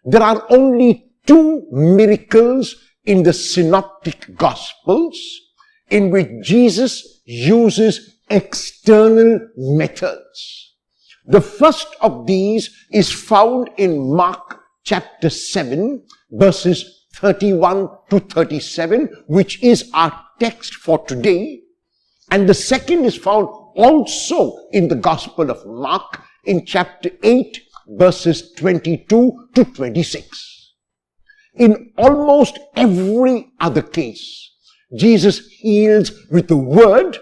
there are only 2 miracles in the synoptic gospels in which Jesus uses external methods. The first of these is found in Mark chapter 7, verses 31 to 37, which is our text for today. And the second is found also in the Gospel of Mark in chapter 8, verses 22 to 26. In almost every other case, Jesus heals with a word,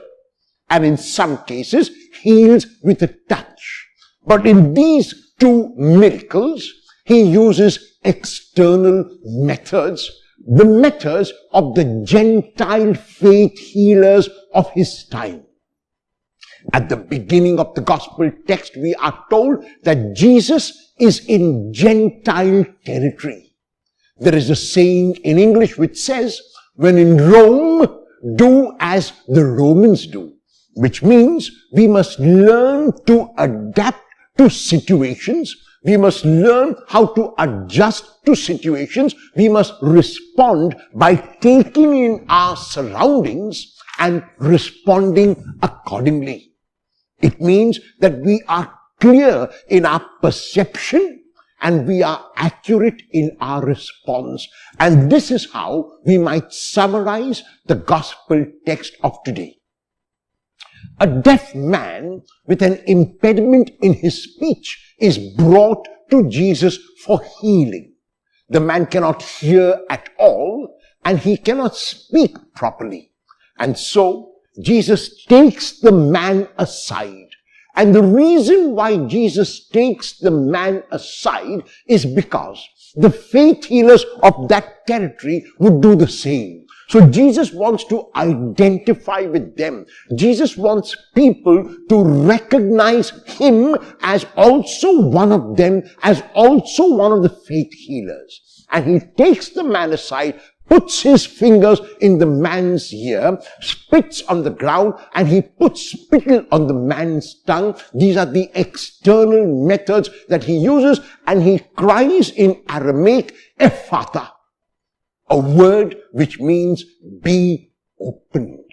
and in some cases, heals with a touch. But in these 2 miracles, he uses external methods, the methods of the Gentile faith healers of his time. At the beginning of the gospel text, we are told that Jesus is in Gentile territory. There is a saying in English which says, when in Rome, do as the Romans do, which means we must learn to adapt to situations. We must learn how to adjust to situations. We must respond by taking in our surroundings and responding accordingly. It means that we are clear in our perception and we are accurate in our response. And this is how we might summarize the gospel text of today. A deaf man with an impediment in his speech is brought to Jesus for healing. The man cannot hear at all and he cannot speak properly. And so Jesus takes the man aside. And the reason why Jesus takes the man aside is because the faith healers of that territory would do the same. So Jesus wants to identify with them. Jesus wants people to recognize him as also one of them, as also one of the faith healers. And he takes the man aside, puts his fingers in the man's ear, spits on the ground, and he puts spittle on the man's tongue. These are the external methods that he uses, and he cries in Aramaic, Ephphatha, a word which means be opened.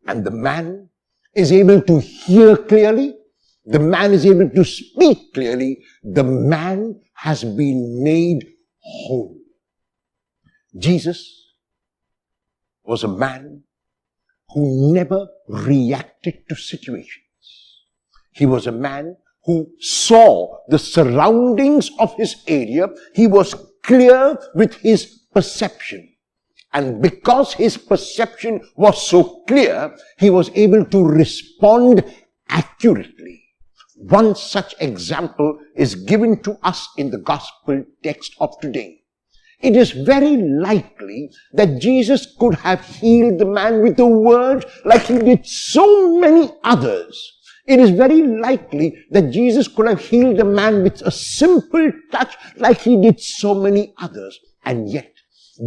And the man is able to hear clearly. The man is able to speak clearly. The man has been made whole. Jesus was a man who never reacted to situations. He was a man who saw the surroundings of his area. He was clear with his perception. And because his perception was so clear, he was able to respond accurately. One such example is given to us in the gospel text of today. It is very likely that Jesus could have healed the man with a word like he did so many others. It is very likely that Jesus could have healed the man with a simple touch like he did so many others. And yet,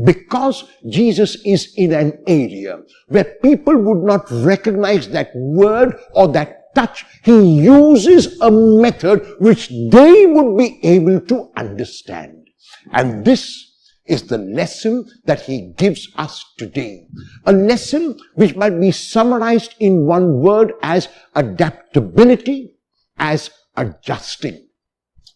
because Jesus is in an area where people would not recognize that word or that touch, he uses a method which they would be able to understand. And this is the lesson that he gives us today. A lesson which might be summarized in one word as adaptability, as adjusting.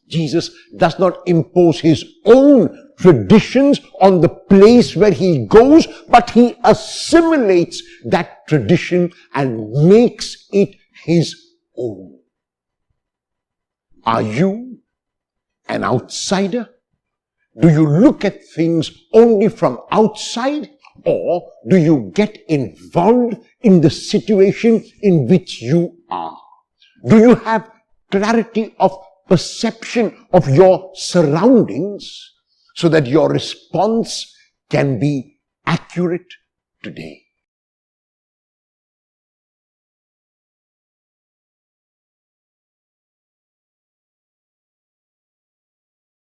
Jesus does not impose his own traditions on the place where he goes, but he assimilates that tradition and makes it his own. Are you an outsider? Do you look at things only from outside, or do you get involved in the situation in which you are? Do you have clarity of perception of your surroundings so that your response can be accurate today?